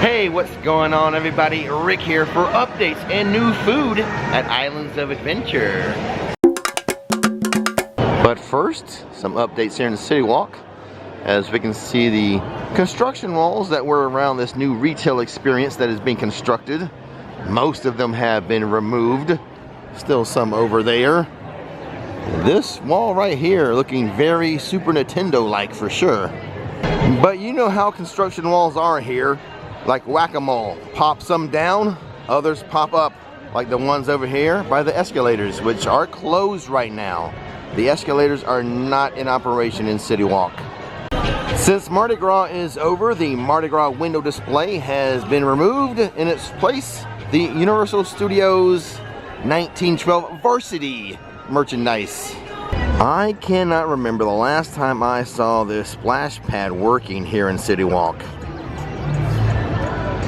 Hey, what's going on everybody? Rick here for updates and new food at Islands of Adventure. But first, some updates here in the CityWalk. As we can see the construction walls that were around this new retail experience that is being constructed. Most of them have been removed. Still some over there. This wall right here looking very Super Nintendo-like for sure. But you know how construction walls are here. Like whack-a-mole. Pop some down, others pop up. Like the ones over here by the escalators, which are closed right now. The escalators are not in operation in CityWalk. Since Mardi Gras is over, the Mardi Gras window display has been removed. In its place, the Universal Studios 1912 Varsity merchandise. I cannot remember the last time I saw this splash pad working here in CityWalk.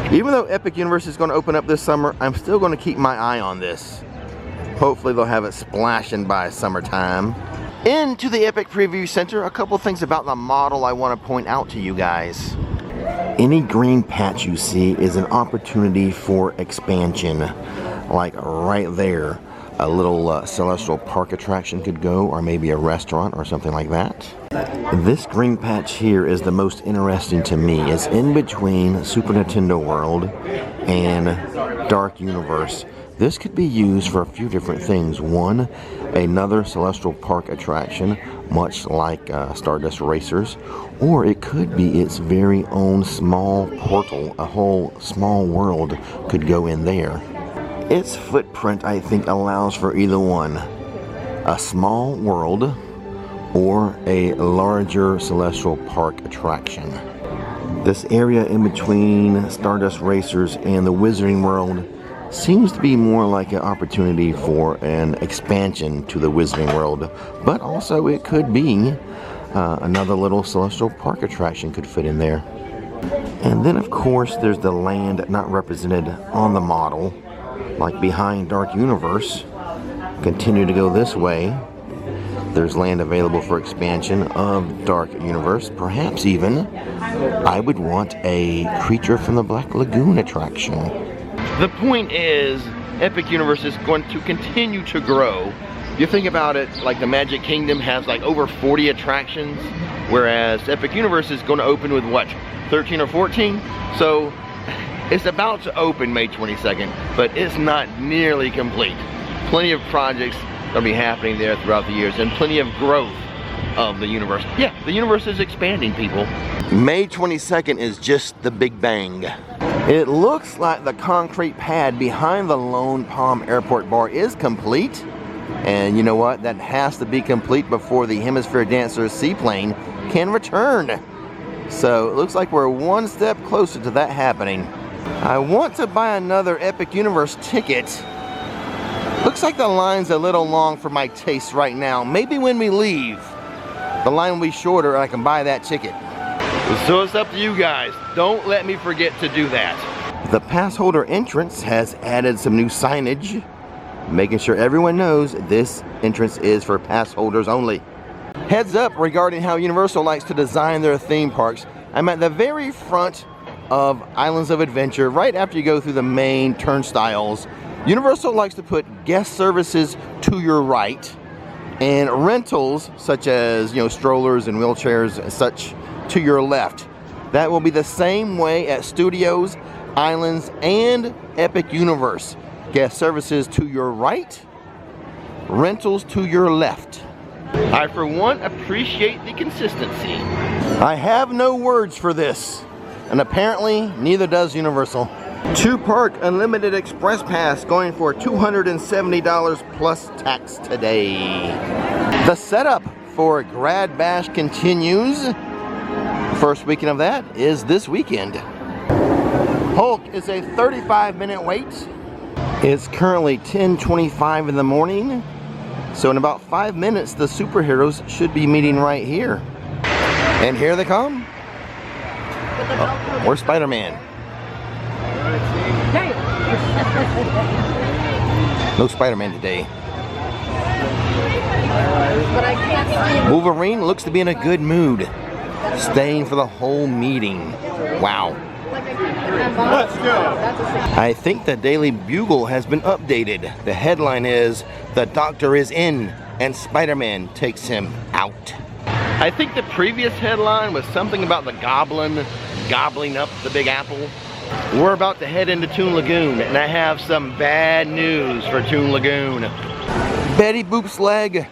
Even though Epic Universe is going to open up this summer, I'm still going to keep my eye on this. Hopefully they'll have it splashing by summertime. Into the Epic Preview Center, a couple things about the model I want to point out to you guys. Any green patch you see is an opportunity for expansion. Like right there, a little Celestial Park attraction could go, or maybe a restaurant or something like that. This green patch here is the most interesting to me. It's in between Super Nintendo World and Dark Universe. This could be used for a few different things. One, another Celestial Park attraction, much like Stardust Racers, or it could be its very own small portal. A whole small world could go in there. Its footprint, I think, allows for either one. A small world or a larger Celestial Park attraction. This area in between Stardust Racers and the Wizarding World seems to be more like an opportunity for an expansion to the Wizarding World, but also it could be another little Celestial Park attraction could fit in there. And then of course there's the land not represented on the model, like behind Dark Universe. Continue to go this way. There's land available for expansion of Dark Universe. Perhaps even I would want a Creature from the Black Lagoon attraction. The point is, Epic Universe is going to continue to grow. You think about it, like the Magic Kingdom has like over 40 attractions, whereas Epic Universe is going to open with what, 13 or 14? So it's about to open May 22nd, but it's not nearly complete. Plenty of projects going to be happening there throughout the years, and plenty of growth of the universe. Yeah, the universe is expanding, people. May 22nd is just the big bang. It looks like the concrete pad behind the Lone Palm Airport Bar is complete. And you know what? That has to be complete before the Hemisphere Dancer seaplane can return. So it looks like we're one step closer to that happening. I want to buy another Epic Universe ticket. Looks like the line's a little long for my taste right now. Maybe when we leave, the line will be shorter and I can buy that ticket. So it's up to you guys. Don't let me forget to do that. The pass holder entrance has added some new signage, making sure everyone knows this entrance is for pass holders only. Heads up regarding how Universal likes to design their theme parks. I'm at the very front of Islands of Adventure, right after you go through the main turnstiles. Universal likes to put guest services to your right and rentals such as, you know, strollers and wheelchairs and such to your left. That will be the same way at Studios, Islands, and Epic Universe. Guest services to your right, rentals to your left. I, for one, appreciate the consistency. I have no words for this, and apparently neither does Universal. 2-park unlimited express pass going for $270 plus tax today. The setup for Grad Bash continues. First weekend of that is this weekend. Hulk is a 35-minute wait. It's currently 10:25 in the morning. So in about 5 minutes, the superheroes should be meeting right here. And here they come. Oh, where's Spider-Man? No Spider-Man today. Wolverine looks to be in a good mood, staying for the whole meeting. Wow. Let's go. I think the Daily Bugle has been updated. The headline is, "The Doctor is in and Spider-Man takes him out." I think the previous headline was something about the goblin gobbling up the Big Apple. We're about to head into Toon Lagoon, and I have some bad news for Toon Lagoon. Betty Boop's leg,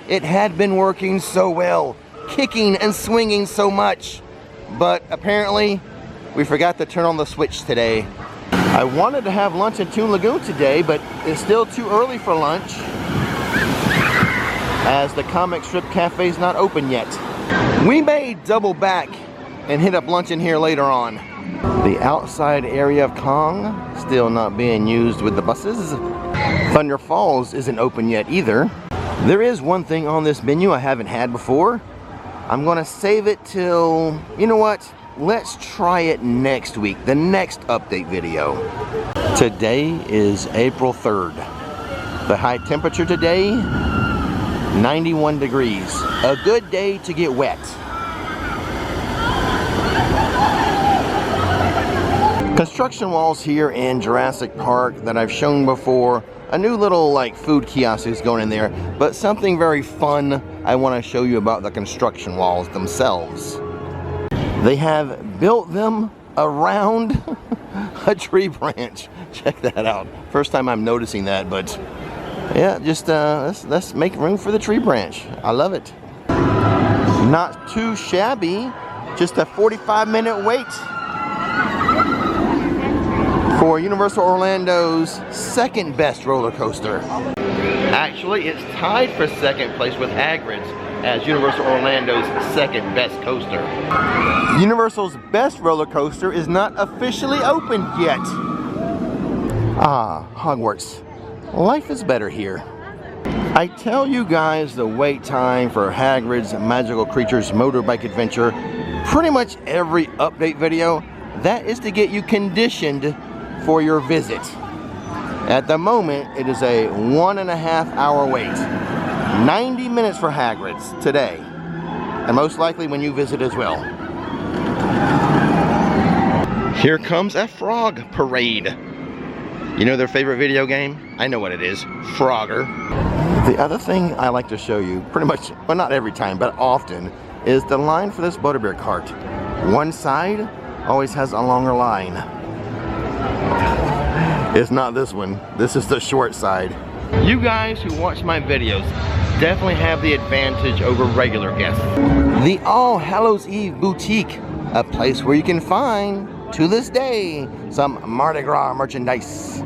it had been working so well, kicking and swinging so much, but apparently we forgot to turn on the switch today. I wanted to have lunch in Toon Lagoon today, but it's still too early for lunch, as the comic strip cafe is not open yet. We may double back and hit up lunch in here later on. The outside area of Kong still not being used with the buses. Thunder Falls isn't open yet either. There is one thing on this menu I haven't had before. I'm gonna save it till, you know what? Let's try it next week, the next update video. Today is April 3rd. The high temperature today, 91 degrees. A good day to get wet. Construction walls here in Jurassic Park that I've shown before. A new little like food kiosk is going in there, but something very fun I want to show you about the construction walls themselves. They have built them around a tree branch. Check that out. First time I'm noticing that, but yeah, just let's make room for the tree branch. I love it. Not too shabby. Just a 45-minute wait for Universal Orlando's second best roller coaster. Actually, it's tied for second place with Hagrid's as Universal Orlando's second best coaster. Universal's best roller coaster is not officially opened yet. Ah, Hogwarts. Life is better here. I tell you guys the wait time for Hagrid's Magical Creatures Motorbike Adventure pretty much every update video. That is to get you conditioned for your visit. At the moment, it is a 1.5 hour wait. 90 minutes for Hagrid's today, and most likely when you visit as well. Here comes a frog parade. You know their favorite video game? I know what it is, Frogger. The other thing I like to show you, pretty much, well not every time, but often, is the line for this Butterbeer cart. One side always has a longer line. It's not this one, this is the short side. You guys who watch my videos definitely have the advantage over regular guests. The All Hallows Eve Boutique, a place where you can find, to this day, some Mardi Gras merchandise.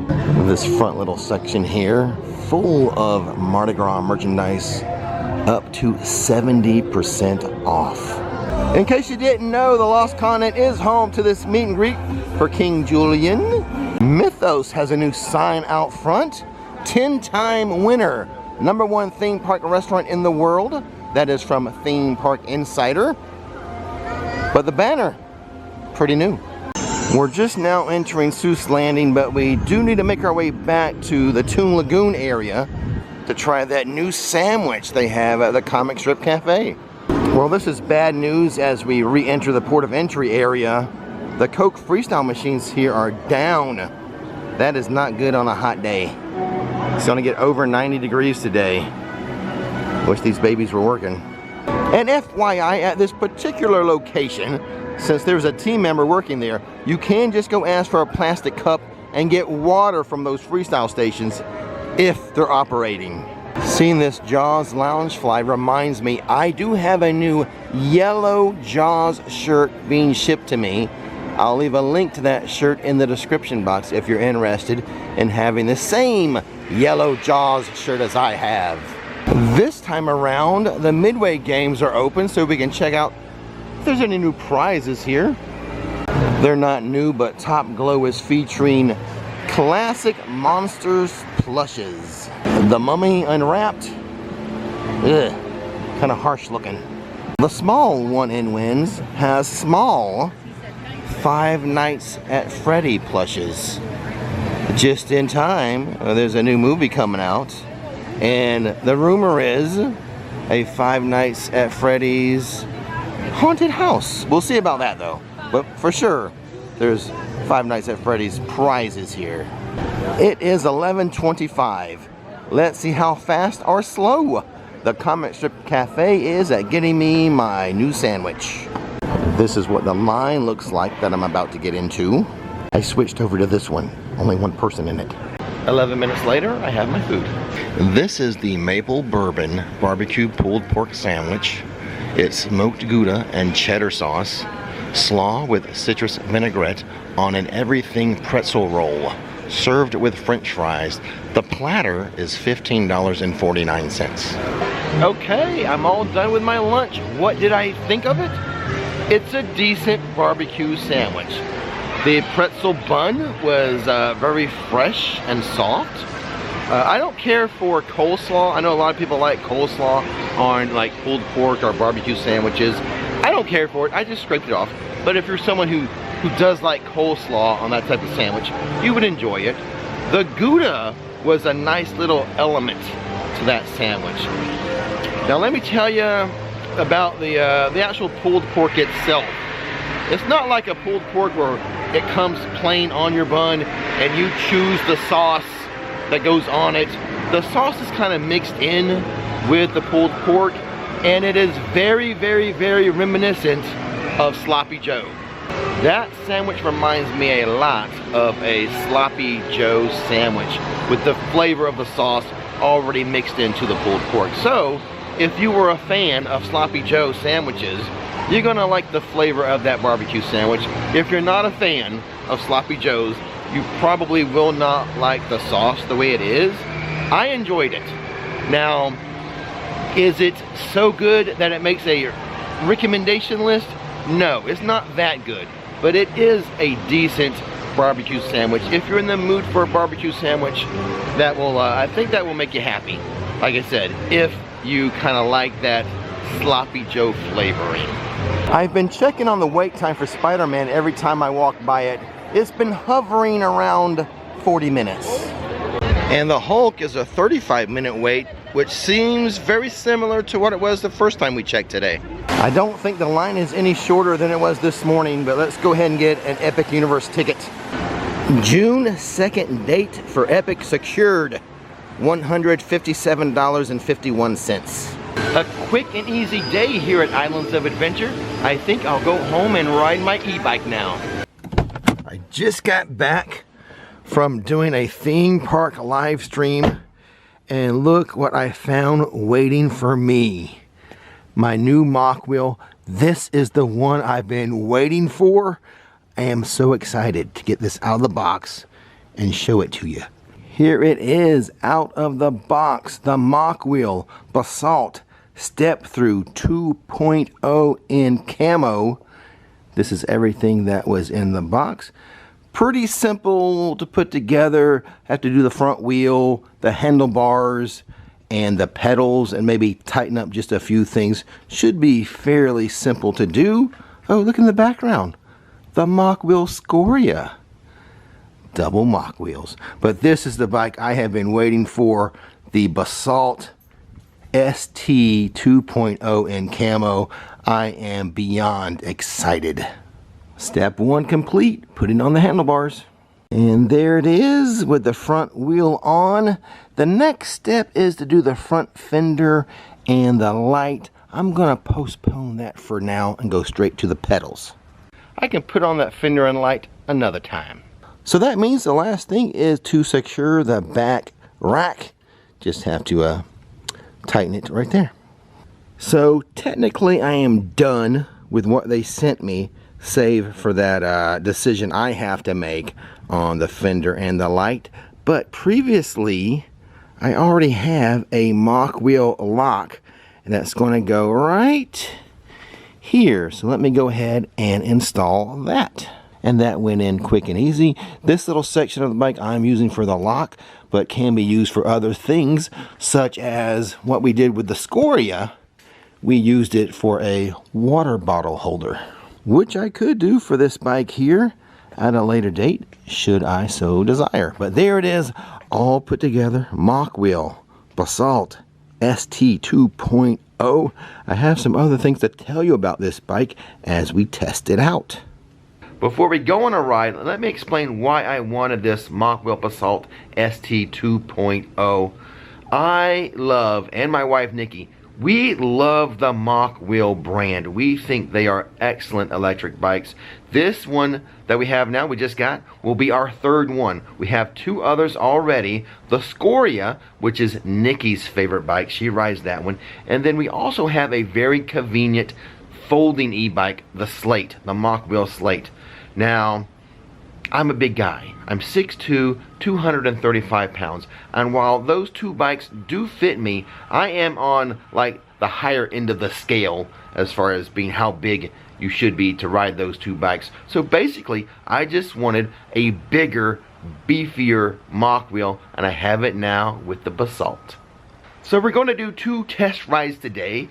This front little section here, full of Mardi Gras merchandise, up to 70% off. In case you didn't know, the Lost Continent is home to this meet and greet for King Julian. Mythos has a new sign out front. 10-time winner, #1 theme park restaurant in the world. That is from Theme Park Insider. But the banner, pretty new. We're just now entering Seuss Landing, but we do need to make our way back to the Toon Lagoon area to try that new sandwich they have at the Comic Strip Cafe. Well, this is bad news as we re-enter the port of entry area. The Coke Freestyle machines here are down. That is not good on a hot day. It's gonna get over 90 degrees today. Wish these babies were working. And FYI, at this particular location, since there's a team member working there, you can just go ask for a plastic cup and get water from those freestyle stations if they're operating. Seeing this Jaws Loungefly reminds me I do have a new yellow Jaws shirt being shipped to me. I'll leave a link to that shirt in the description box if you're interested in having the same yellow Jaws shirt as I have. This time around, the Midway games are open so we can check out if there's any new prizes here. They're not new, but Top Glow is featuring classic Monsters plushes. The Mummy Unwrapped, ugh, kind of harsh looking. The small one-in wins has small Five Nights at Freddy plushes. Just in time, there's a new movie coming out, and the rumor is a Five Nights at Freddy's haunted house. We'll see about that though, but for sure, there's Five Nights at Freddy's prizes here. It is 11:25. Let's see how fast or slow the Comic Strip Cafe is at getting me my new sandwich. This is what the line looks like that I'm about to get into. I switched over to this one. Only one person in it. 11 minutes later, I have my food. This is the Maple Bourbon Barbecue Pulled Pork Sandwich. It's smoked Gouda and cheddar sauce, slaw with citrus vinaigrette on an everything pretzel roll, served with French fries. The platter is $15.49. Okay, I'm all done with my lunch. What did I think of it? It's a decent barbecue sandwich. The pretzel bun was very fresh and soft. I don't care for coleslaw. I know a lot of people like coleslaw on like pulled pork or barbecue sandwiches. I don't care for it. I just scraped it off. But if you're someone who does like coleslaw on that type of sandwich, you would enjoy it. The Gouda was a nice little element to that sandwich. Now let me tell you about the actual pulled pork itself. It's not like a pulled pork where it comes plain on your bun and you choose the sauce that goes on it. The sauce is kind of mixed in with the pulled pork, and it is very, very, very reminiscent of Sloppy Joe. That sandwich reminds me a lot of a Sloppy Joe sandwich with the flavor of the sauce already mixed into the pulled pork. So if you were a fan of Sloppy Joe sandwiches, you're gonna like the flavor of that barbecue sandwich. If you're not a fan of Sloppy Joe's, you probably will not like the sauce the way it is. I enjoyed it. Now, is it so good that it makes a recommendation list? No, it's not that good, but it is a decent barbecue sandwich. If you're in the mood for a barbecue sandwich, that will, I think that will make you happy. Like I said, if you kind of like that Sloppy Joe flavoring. I've been checking on the wait time for Spider-Man every time I walk by it. It's been hovering around 40 minutes. And the Hulk is a 35-minute wait, which seems very similar to what it was the first time we checked today. I don't think the line is any shorter than it was this morning, but let's go ahead and get an Epic Universe ticket. June 2nd date for Epic secured, $157.51. A quick and easy day here at Islands of Adventure. I think I'll go home and ride my e-bike now. I just got back from doing a theme park live stream, and look what I found waiting for me. My new Mokwheel. This is the one I've been waiting for. I am so excited to get this out of the box and show it to you. Here it is out of the box, the Mokwheel Basalt Step Through 2.0 in camo. This is everything that was in the box. Pretty simple to put together. Have to do the front wheel, the handlebars, and the pedals, and maybe tighten up just a few things. Should be fairly simple to do. Oh, look in the background. The Mokwheel Scoria. Double Mokwheels. But this is the bike I have been waiting for, the Basalt ST 2.0 in camo. I am beyond excited. Step one complete, putting on the handlebars. And there it is with the front wheel on. The next step is to do the front fender and the light. I'm gonna postpone that for now and go straight to the pedals. I can put on that fender and light another time. So that means the last thing is to secure the back rack. Just have to tighten it right there. So technically I am done with what they sent me, save for that decision I have to make on the fender and the light. But previously I already have a Mokwheel lock, and that's going to go right here. So let me go ahead and install that. And that went in quick and easy. This little section of the bike I'm using for the lock, but can be used for other things, such as what we did with the Scoria. We used it for a water bottle holder, which I could do for this bike here at a later date, should I so desire. But there it is, all put together. Mokwheel Basalt ST 2.0. I have some other things to tell you about this bike as we test it out. Before we go on a ride, let me explain why I wanted this Mokwheel Basalt ST 2.0. I love, and my wife Nikki, we love the Mokwheel brand. We think they are excellent electric bikes. This one that we have now, we just got, will be our third one. We have two others already. The Scoria, which is Nikki's favorite bike. She rides that one. And then we also have a very convenient folding e-bike, the Slate, the Mokwheel Slate. Now, I'm a big guy. I'm 6'2", 235 pounds. And while those two bikes do fit me, I am on like the higher end of the scale as far as being how big you should be to ride those two bikes. So basically, I just wanted a bigger, beefier Mokwheel, and I have it now with the Basalt. So we're going to do two test rides today.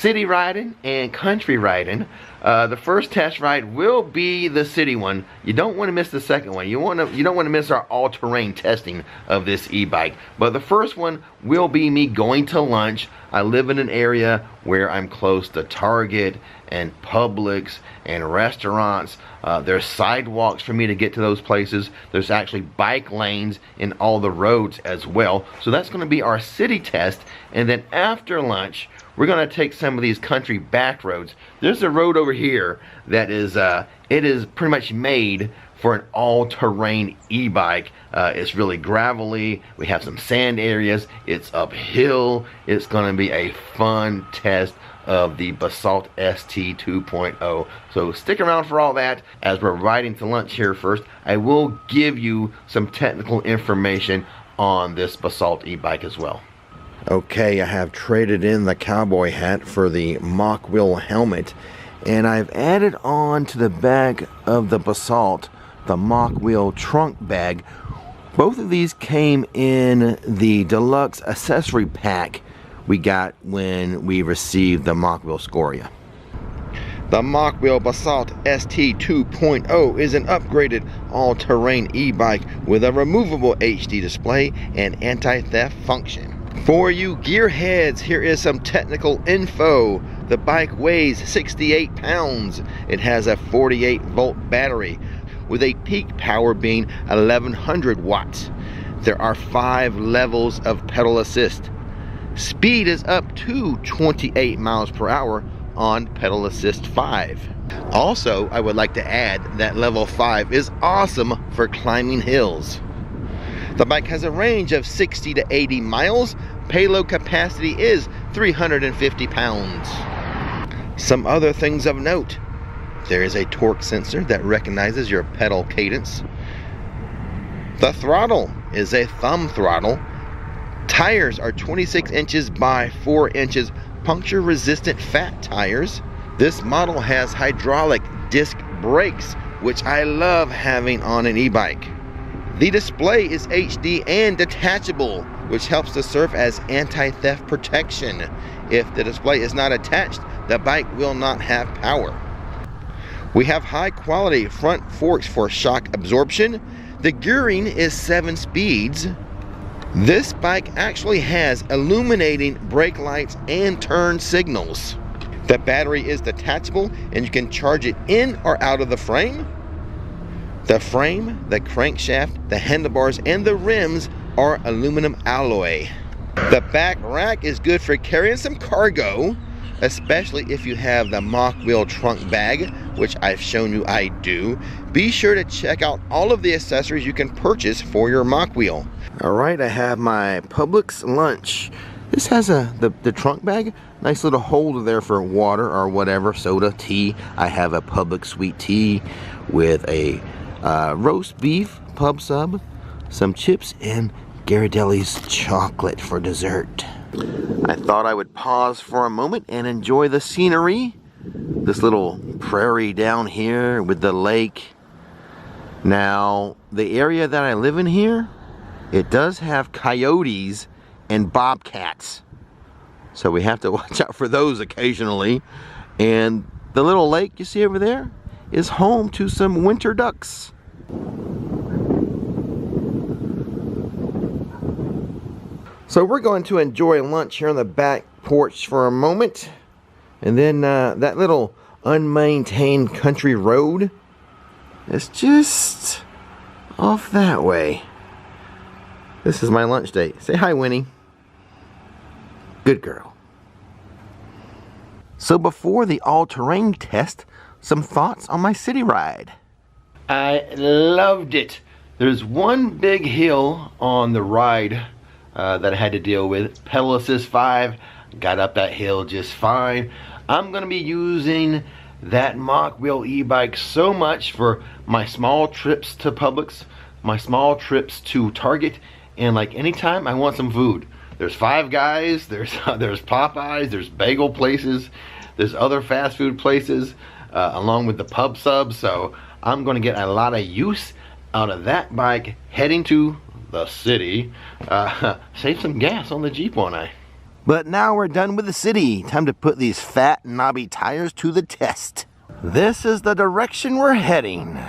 City riding and country riding. The first test ride will be the city one. You don't want to miss the second one. You don't want to miss our all-terrain testing of this e-bike. But the first one will be me going to lunch. I live in an area where I'm close to Target and Publix and restaurants. There's sidewalks for me to get to those places. There's actually bike lanes in all the roads as well. So that's going to be our city test. And then after lunch, we're going to take some of these country back roads. There's a road over here that is, it is pretty much made for an all-terrain e-bike. It's really gravelly. We have some sand areas. It's uphill. It's going to be a fun test of the Basalt ST 2.0. So stick around for all that. As we're riding to lunch here first, I will give you some technical information on this Basalt e-bike as well. Okay, I have traded in the cowboy hat for the Mokwheel helmet, and I've added on to the bag of the Basalt the Mokwheel trunk bag. Both of these came in the deluxe accessory pack we got when we received the Mokwheel Scoria. The Mokwheel Basalt ST 2.0 is an upgraded all-terrain e-bike with a removable HD display and anti-theft function. For you gearheads, here is some technical info. The bike weighs 68 pounds. It has a 48-volt battery with a peak power being 1100 watts. There are 5 levels of pedal assist. Speed is up to 28 miles per hour on pedal assist 5. Also, I would like to add that level 5 is awesome for climbing hills. The bike has a range of 60 to 80 miles. Payload capacity is 350 pounds. Some other things of note. There is a torque sensor that recognizes your pedal cadence. The throttle is a thumb throttle. Tires are 26 inches by 4 inches puncture resistant fat tires. This model has hydraulic disc brakes, which I love having on an e-bike. The display is HD and detachable, which helps to serve as anti-theft protection. If the display is not attached, the bike will not have power. We have high quality front forks for shock absorption. The gearing is 7 speeds. This bike actually has illuminating brake lights and turn signals. The battery is detachable and you can charge it in or out of the frame. The frame, the crankshaft, the handlebars, and the rims are aluminum alloy. The back rack is good for carrying some cargo, especially if you have the Mokwheel trunk bag, which I've shown you I do. Be sure to check out all of the accessories you can purchase for your Mokwheel. Alright, I have my Publix lunch. This has the trunk bag, nice little holder there for water or whatever, soda, tea. I have a Publix sweet tea with a roast beef pub sub, some chips, and Ghirardelli's chocolate for dessert. I thought I would pause for a moment and enjoy the scenery. This little prairie down here with the lake. Now, the area that I live in here, it does have coyotes and bobcats. So we have to watch out for those occasionally. And the little lake you see over there is home to some winter ducks. So we're going to enjoy lunch here on the back porch for a moment. And then that little unmaintained country road It's just off that way. This is my lunch date. Say hi, Winnie. Good girl. So before the all-terrain test, some thoughts on my city ride. I loved it. There's one big hill on the ride that I had to deal with. Pedal Assist 5, got up that hill just fine. I'm gonna be using that Mokwheel e-bike so much for my small trips to Publix, my small trips to Target, and like anytime I want some food. There's Five Guys, there's Popeyes, there's bagel places, there's other fast food places, along with the pub subs. So I'm gonna get a lot of use out of that bike heading to the city. Save some gas on the Jeep, won't I? But now we're done with the city. Time to put these fat, knobby tires to the test. This is the direction we're heading.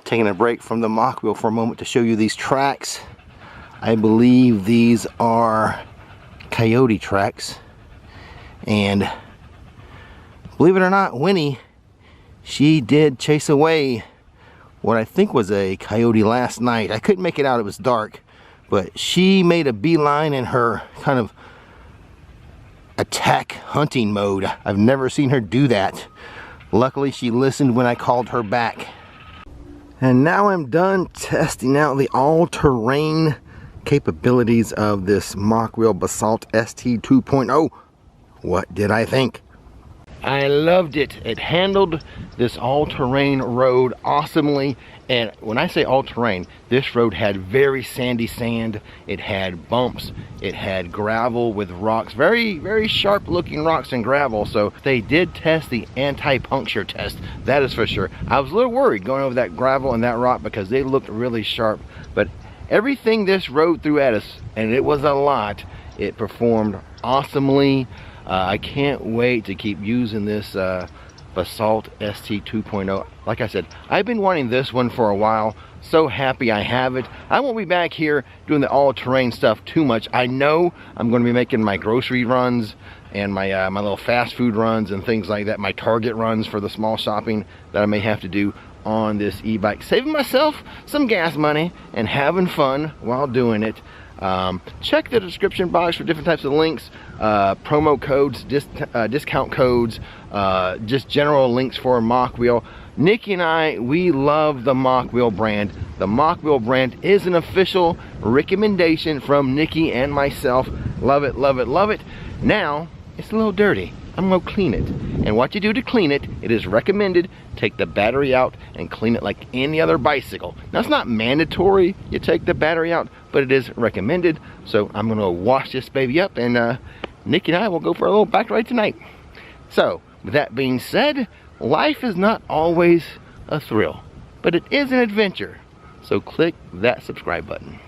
Taking a break from the Mokwheel for a moment to show you these tracks. I believe these are coyote tracks, and believe it or not, Winnie, she did chase away what I think was a coyote last night. I couldn't make it out, it was dark, but she made a beeline in her kind of attack hunting mode. I've never seen her do that. Luckily she listened when I called her back. And now I'm done testing out the all-terrain capabilities of this Mokwheel Basalt ST 2.0. What did I think? I loved it. It handled this all-terrain road awesomely. And when I say all-terrain, this road had very sandy sand. It had bumps. It had gravel with rocks. Very, very sharp looking rocks and gravel. So they did test the anti-puncture test. That is for sure. I was a little worried going over that gravel and that rock because they looked really sharp. But everything this road threw at us, and it was a lot, it performed awesomely. I can't wait to keep using this Basalt ST 2.0. Like I said, I've been wanting this one for a while. So happy I have it. I won't be back here doing the all-terrain stuff too much. I know I'm going to be making my grocery runs and my my little fast food runs and things like that, my Target runs for the small shopping that I may have to do on this e-bike, saving myself some gas money and having fun while doing it. Check the description box for different types of links, promo codes, discount codes, just general links for Mokwheel. Nikki and I, we love the Mokwheel brand. The Mokwheel brand is an official recommendation from Nikki and myself. Love it, love it, love it. Now, it's a little dirty. I'm gonna clean it. And what you do to clean it, it is recommended, take the battery out and clean it like any other bicycle. Now it's not mandatory you take the battery out, but it is recommended. So I'm gonna wash this baby up, and Nikki and I will go for a little bike ride tonight. So, with that being said, life is not always a thrill, but it is an adventure. So click that subscribe button.